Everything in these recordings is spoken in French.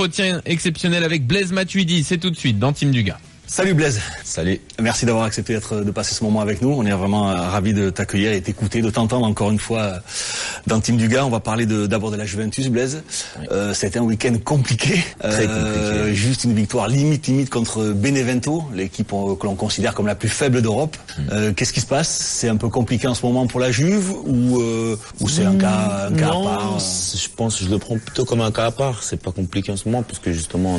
entretien exceptionnel avec Blaise Matuidi. C'est tout de suite dans Team Dugas. Salut Blaise. Salut. Merci d'avoir accepté de passer ce moment avec nous. On est vraiment ravis de t'accueillir et t'écouter, de t'entendre encore une fois dans Team Dugas. On va parler d'abord de la Juventus, Blaise. Oui. Ça a été un week-end compliqué. Très compliqué. Juste une victoire limite contre Benevento, l'équipe que l'on considère comme la plus faible d'Europe. Qu'est-ce qui se passe? C'est un peu compliqué en ce moment pour la Juve ou c'est un cas à part? Je pense que je le prends plutôt comme un cas à part. C'est pas compliqué en ce moment parce que justement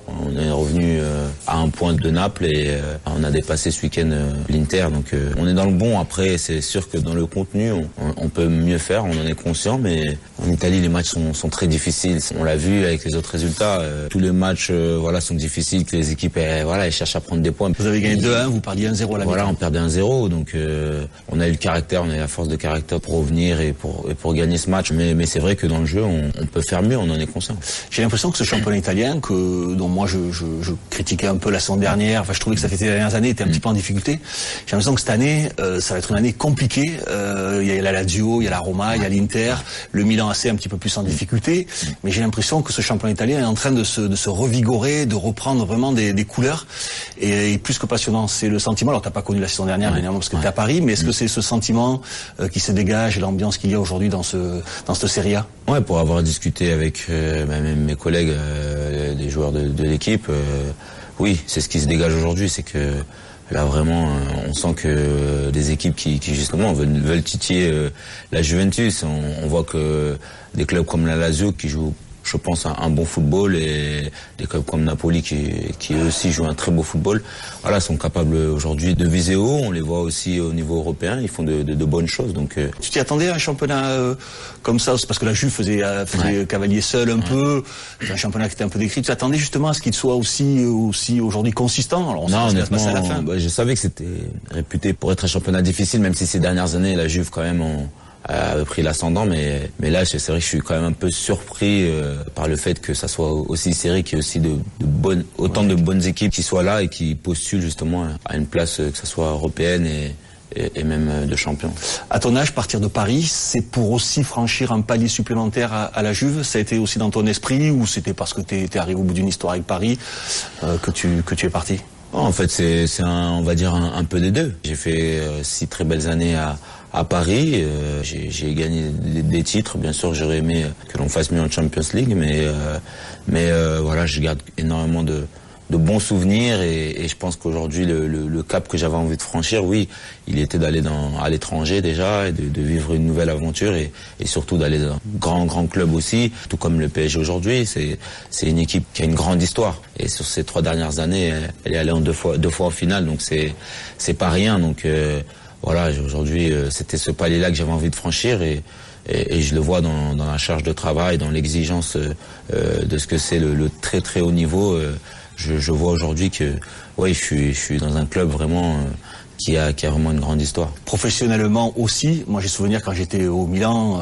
on est revenu à un point de Naples et on a dépassé ce week-end l'Inter, donc on est dans le bon. Après c'est sûr que dans le contenu on peut mieux faire, on en est conscient, mais en Italie les matchs sont très difficiles, on l'a vu avec les autres résultats, tous les matchs sont difficiles, que les équipes elles cherchent à prendre des points. Vous avez gagné 2-1, vous perdiez 1-0 à la mi-temps. On perdait 1-0, donc on a eu le caractère, on a eu la force de caractère pour revenir et pour gagner ce match, mais c'est vrai que dans le jeu on peut faire mieux, on en est conscient. J'ai l'impression que ce championnat italien, dont moi je critiquais un peu la saison dernière, je trouvais que ça fait ces dernières années était un petit peu en difficulté. J'ai l'impression que cette année, ça va être une année compliquée. Il y a la Lazio, il y a la Roma, il y a l'Inter, le Milan AC un petit peu plus en difficulté. Mais j'ai l'impression que ce championnat italien est en train de se revigorer, de reprendre vraiment des couleurs. Et plus que passionnant, c'est le sentiment. Alors t'as pas connu la saison dernière, évidemment, parce que t'es à Paris, mais est-ce que c'est ce sentiment qui se dégage et l'ambiance qu'il y a aujourd'hui dans cette Serie A? Ouais, pour avoir discuté avec même mes collègues, des joueurs de l'équipe. Oui, c'est ce qui se dégage aujourd'hui, c'est que là vraiment on sent que des équipes qui justement veulent titiller la Juventus. On voit que des clubs comme la Lazio qui jouent, je pense, un bon football, et des clubs comme Napoli qui eux aussi jouent un très beau football, sont capables aujourd'hui de viser haut. On les voit aussi au niveau européen, ils font de bonnes choses. Donc tu t'y attendais à un championnat comme ça? C'est parce que la Juve faisait cavalier seul un peu. C'est un championnat qui était un peu décrit. Tu t'attendais justement à ce qu'il soit aussi aujourd'hui consistant? Alors non, honnêtement, à la fin. Je savais que c'était réputé pour être un championnat difficile, même si ces dernières années la Juve quand même avait pris l'ascendant, mais là c'est vrai que je suis quand même un peu surpris par le fait que ça soit aussi serré, qu'il y ait aussi autant de bonnes équipes qui soient là et qui postulent justement à une place, que ce soit européenne et même de champion. À ton âge, partir de Paris, c'est pour aussi franchir un palier supplémentaire à la Juve? Ça a été aussi dans ton esprit, ou c'était parce que t'es arrivé au bout d'une histoire avec Paris que tu es parti? En fait, c'est on va dire un peu des deux. J'ai fait 6 très belles années à Paris, j'ai gagné des titres. Bien sûr, j'aurais aimé que l'on fasse mieux en Champions League, mais voilà, je garde énormément de bons souvenirs, et je pense qu'aujourd'hui le cap que j'avais envie de franchir, oui, il était d'aller à l'étranger déjà, et de vivre une nouvelle aventure, et surtout d'aller dans un grand club aussi, tout comme le PSG aujourd'hui. C'est une équipe qui a une grande histoire, et sur ces 3 dernières années, elle est allée en deux fois en finale, donc c'est pas rien. Donc voilà, aujourd'hui c'était ce palier-là que j'avais envie de franchir, et je le vois dans la charge de travail, dans l'exigence de ce que c'est le très très haut niveau. Je vois aujourd'hui que je suis dans un club vraiment qui a vraiment une grande histoire. Professionnellement aussi, moi j'ai souvenir quand j'étais au Milan,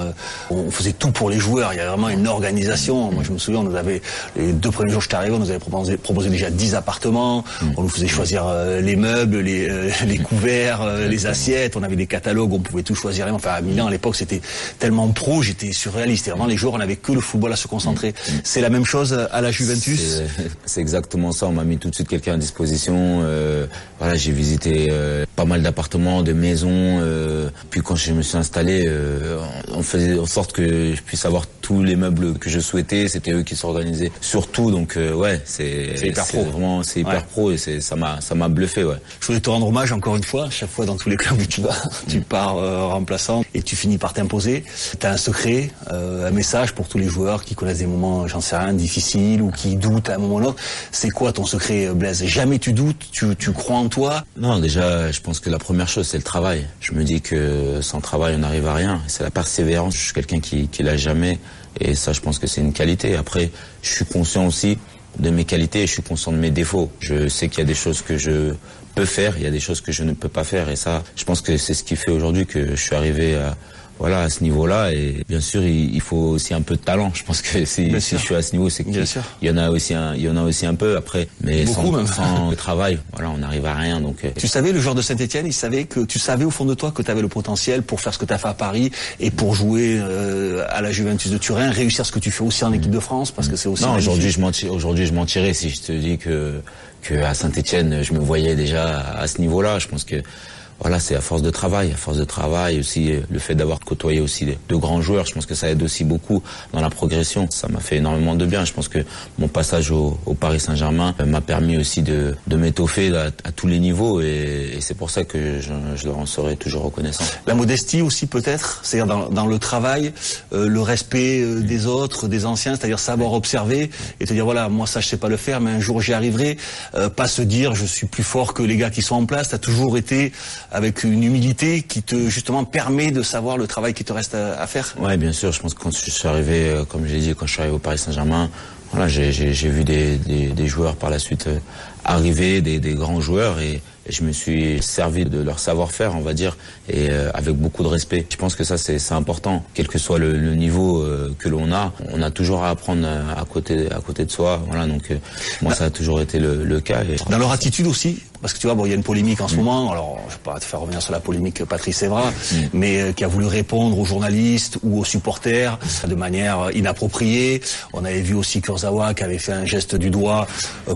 on faisait tout pour les joueurs, il y avait vraiment une organisation. Moi je me souviens, on nous avait, les 2 premiers jours que j'étais arrivé, on nous avait proposé déjà 10 appartements, on nous faisait choisir les meubles, les couverts, les assiettes, on avait des catalogues, on pouvait tout choisir. Enfin à Milan à l'époque c'était tellement pro, j'étais surréaliste, et vraiment les joueurs on n'avait que le football à se concentrer. C'est la même chose à la Juventus? C'est exactement ça, on m'a mis tout de suite quelqu'un à disposition, j'ai visité pas mal d'appartements, de maisons. Puis quand je me suis installé, on faisait en sorte que je puisse avoir tous les meubles que je souhaitais. C'était eux qui s'organisaient surtout. Donc c'est hyper pro. Vraiment, c'est hyper pro, et ça m'a bluffé. Ouais. Je voulais te rendre hommage encore une fois. Chaque fois dans tous les clubs où tu vas, tu pars remplaçant et tu finis par t'imposer. T'as un secret, un message pour tous les joueurs qui connaissent des moments, j'en sais rien, difficiles, ou qui doutent à un moment ou l'autre. C'est quoi ton secret, Blaise? Jamais tu doutes, tu crois en toi? Non, déjà, je pense que la première chose, c'est le travail. Je me dis que sans travail, on n'arrive à rien. C'est la persévérance. Je suis quelqu'un qui lâche jamais, et ça, je pense que c'est une qualité. Après, je suis conscient aussi de mes qualités, et je suis conscient de mes défauts. Je sais qu'il y a des choses que je peux faire, il y a des choses que je ne peux pas faire, et ça, je pense que c'est ce qui fait aujourd'hui que je suis arrivé voilà, à ce niveau-là. Et bien sûr, il faut aussi un peu de talent. Je pense que si je suis à ce niveau, c'est qu'il y en a aussi un peu après. Mais sans le travail, voilà, on n'arrive à rien. Donc, tu savais, le joueur de Saint-Etienne, tu savais au fond de toi que tu avais le potentiel pour faire ce que tu as fait à Paris et pour jouer à la Juventus de Turin, réussir ce que tu fais aussi en équipe de France, parce que c'est aussi... Non, aujourd'hui je mentirais si je te dis que à Saint-Etienne, je me voyais déjà à ce niveau-là. Je pense que voilà, c'est à force de travail aussi, le fait d'avoir côtoyé aussi de grands joueurs, je pense que ça aide aussi beaucoup dans la progression. Ça m'a fait énormément de bien. Je pense que mon passage au Paris Saint-Germain m'a permis aussi de m'étoffer à tous les niveaux et c'est pour ça que je leur en serai toujours reconnaissant. La modestie aussi peut-être, c'est-à-dire dans le travail, le respect des autres, des anciens, c'est-à-dire savoir observer et te dire voilà, moi ça je sais pas le faire, mais un jour j'y arriverai. Pas se dire je suis plus fort que les gars qui sont en place. T'as toujours été avec une humilité qui te justement permet de savoir le travail qui te reste à faire. Ouais, bien sûr. Je pense que quand je suis arrivé, comme je l'ai dit, quand je suis arrivé au Paris Saint-Germain, voilà, j'ai vu des joueurs par la suite arriver, des grands joueurs et je me suis servi de leur savoir-faire, on va dire, et avec beaucoup de respect. Je pense que ça, c'est important. Quel que soit le niveau que l'on a, on a toujours à apprendre à côté de soi. Voilà, donc moi, ça a toujours été le cas. Dans leur attitude aussi, parce que tu vois, bon, il y a une polémique en ce moment. Alors, je vais pas te faire revenir sur la polémique Patrice Evra, mais qui a voulu répondre aux journalistes ou aux supporters de manière inappropriée. On avait vu aussi Kurzawa qui avait fait un geste du doigt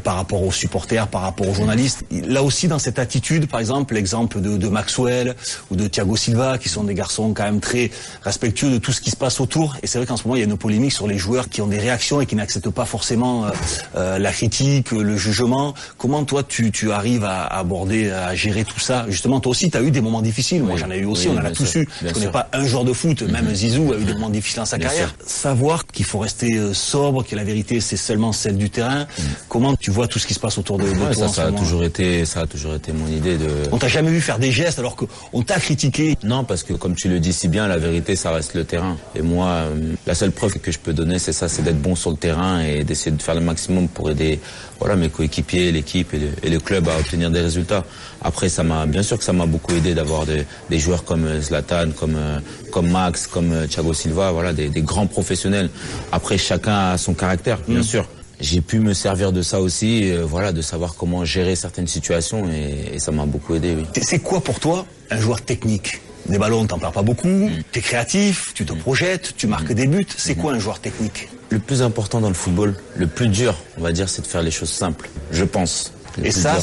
par rapport aux supporters, par rapport aux journalistes. Là aussi, dans cette attitude, par exemple, l'exemple de Maxwell ou de Thiago Silva, qui sont des garçons quand même très respectueux de tout ce qui se passe autour. Et c'est vrai qu'en ce moment, il y a une polémique sur les joueurs qui ont des réactions et qui n'acceptent pas forcément la critique, le jugement. Comment toi, tu arrives à aborder, à gérer tout ça? Justement, toi aussi, tu as eu des moments difficiles. Moi, j'en ai eu aussi, on en a tous eu. Je connais pas un joueur de foot, même Zizou a eu des moments difficiles dans sa carrière. Savoir qu'il faut rester sobre, que la vérité, c'est seulement celle du terrain. Comment tu vois tout ce qui se passe autour de toi? Ça a toujours été mon idée de... On t'a jamais vu faire des gestes alors qu'on t'a critiqué? Non, parce que comme tu le dis si bien, la vérité, ça reste le terrain. Et moi, la seule preuve que je peux donner, c'est ça, c'est d'être bon sur le terrain et d'essayer de faire le maximum pour aider, voilà, mes coéquipiers, l'équipe et le club à obtenir des résultats. Après, bien sûr que ça m'a beaucoup aidé d'avoir des joueurs comme Zlatan, comme Max, comme Thiago Silva, voilà, des grands professionnels. Après, chacun a son caractère, bien sûr. J'ai pu me servir de ça aussi, voilà, de savoir comment gérer certaines situations et ça m'a beaucoup aidé, oui. C'est quoi pour toi un joueur technique? Des ballons, t'en perds pas beaucoup, t'es créatif, tu te projettes, tu marques des buts. C'est quoi un joueur technique? Le plus important dans le football, le plus dur, on va dire, c'est de faire les choses simples, je pense. Et ça,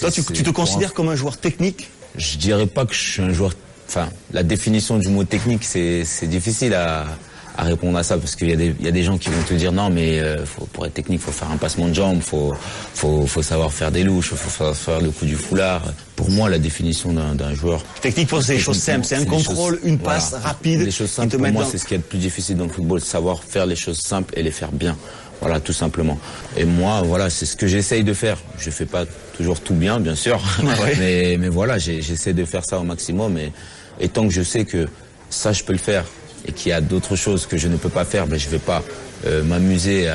toi, tu te considères comme un joueur technique? Je dirais pas que je suis un joueur... Enfin, la définition du mot technique, c'est difficile à répondre à ça parce qu'il y a des gens qui vont te dire non mais pour être technique faut faire un passement de jambe, faut savoir faire des louches, faut savoir faire le coup du foulard. Pour moi la définition d'un joueur technique, c'est des choses simples, c'est un contrôle, une passe rapide. Les choses simples pour moi c'est ce qui est le plus difficile dans le football, savoir faire les choses simples et les faire bien. Voilà, tout simplement. Et moi, voilà, c'est ce que j'essaye de faire. Je fais pas toujours tout bien, bien sûr, mais voilà, j'essaie de faire ça au maximum. Et tant que je sais que ça, je peux le faire, et qu'il y a d'autres choses que je ne peux pas faire, ben je vais pas m'amuser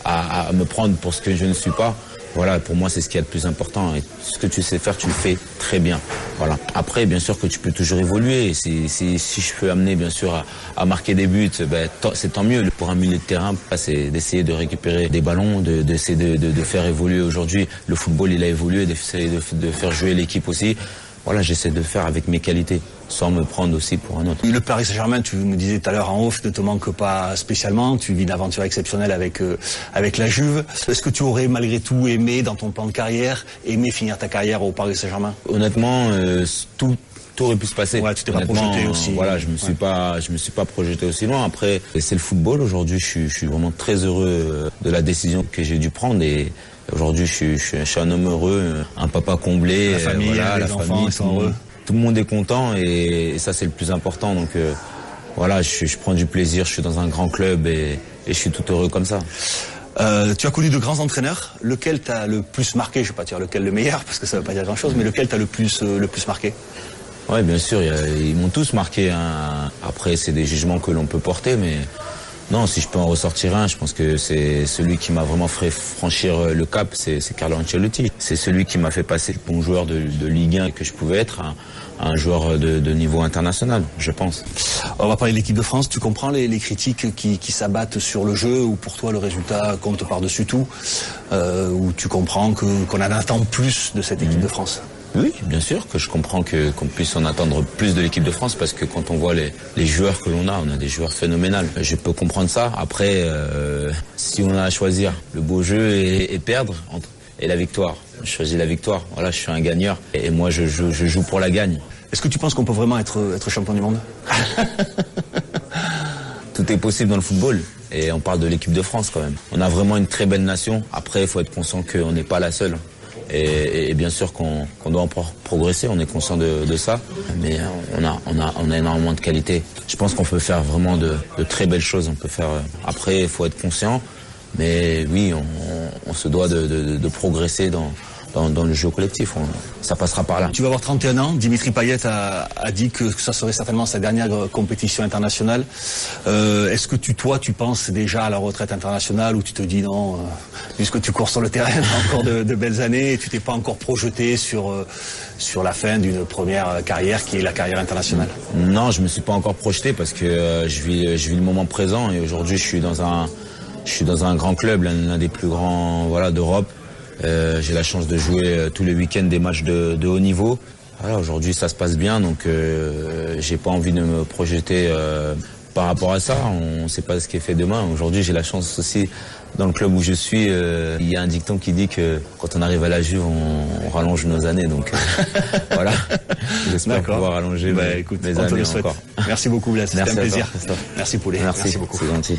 à me prendre pour ce que je ne suis pas. Voilà, pour moi, c'est ce qui est le plus important. Et ce que tu sais faire, tu le fais très bien. Voilà. Après, bien sûr que tu peux toujours évoluer. Si je peux amener, bien sûr, à marquer des buts, ben, c'est tant mieux. Pour un milieu de terrain, c'est d'essayer de récupérer des ballons, d'essayer de faire évoluer aujourd'hui. Le football, il a évolué, d'essayer de faire jouer l'équipe aussi. Voilà, j'essaie de faire avec mes qualités, sans me prendre aussi pour un autre. Le Paris Saint-Germain, tu me disais tout à l'heure en off, ne te manque pas spécialement. Tu vis une aventure exceptionnelle avec la Juve. Est-ce que tu aurais malgré tout aimé, dans ton plan de carrière, finir ta carrière au Paris Saint-Germain? Honnêtement, tout aurait pu se passer. Ouais, tu t'es pas projeté aussi. Voilà, je me suis pas projeté aussi loin. Après, c'est le football. Aujourd'hui, je suis vraiment très heureux de la décision que j'ai dû prendre et aujourd'hui, je suis un homme heureux, un papa comblé. La famille, voilà, les enfants, ils sont heureux. Tout le monde est content et ça, c'est le plus important. Donc voilà, je prends du plaisir. Je suis dans un grand club et je suis tout heureux comme ça. Tu as connu de grands entraîneurs. Lequel t'a le plus marqué? Je vais pas dire lequel le meilleur parce que ça veut pas dire grand-chose, mais lequel t'a le plus marqué? Ouais, bien sûr, ils m'ont tous marqué. Hein. Après, c'est des jugements que l'on peut porter, mais non, si je peux en ressortir un, je pense que c'est celui qui m'a vraiment fait franchir le cap, c'est Carlo Ancelotti. C'est celui qui m'a fait passer le bon joueur de Ligue 1 que je pouvais être, un joueur de niveau international, je pense. On va parler de l'équipe de France. Tu comprends les critiques qui s'abattent sur le jeu, ou pour toi le résultat compte par-dessus tout, ou tu comprends qu'on en attend plus de cette équipe de France? Oui, bien sûr que je comprends qu'on puisse en attendre plus de l'équipe de France, parce que quand on voit les joueurs que l'on a des joueurs phénoménaux. Je peux comprendre ça. Après, si on a à choisir le beau jeu et perdre, et la victoire, je choisis la victoire. Voilà, je suis un gagneur et moi je joue pour la gagne. Est-ce que tu penses qu'on peut vraiment être champion du monde? Tout est possible dans le football. Et on parle de l'équipe de France quand même. On a vraiment une très belle nation. Après, il faut être conscient qu'on n'est pas la seule. Et bien sûr qu'on doit encore progresser, on est conscient de ça. Mais on a énormément de qualité. Je pense qu'on peut faire vraiment de très belles choses. On peut faire. Après, il faut être conscient. Mais oui, on se doit de progresser dans le jeu collectif. Ça passera par là. Tu vas avoir 31 ans. Dimitri Payet a dit que ça serait certainement sa dernière compétition internationale. Est-ce que tu penses déjà à la retraite internationale, ou tu te dis non, puisque tu cours sur le terrain, t'as encore de belles années et tu t'es pas encore projeté sur la fin d'une première carrière qui est la carrière internationale? Non, je me suis pas encore projeté parce que je vis le moment présent, et aujourd'hui je suis dans un grand club, l'un des plus grands d'Europe. J'ai la chance de jouer tous les week-ends des matchs de haut niveau. Voilà, aujourd'hui ça se passe bien, donc j'ai pas envie de me projeter par rapport à ça. On ne sait pas ce qui est fait demain. Aujourd'hui j'ai la chance aussi, dans le club où je suis, il y a un dicton qui dit que quand on arrive à la Juve, on rallonge nos années. Donc voilà, j'espère pouvoir rallonger mes années encore. Merci beaucoup Blaise, c'était un plaisir. Toi, Merci Poulet. Merci beaucoup. C'est gentil.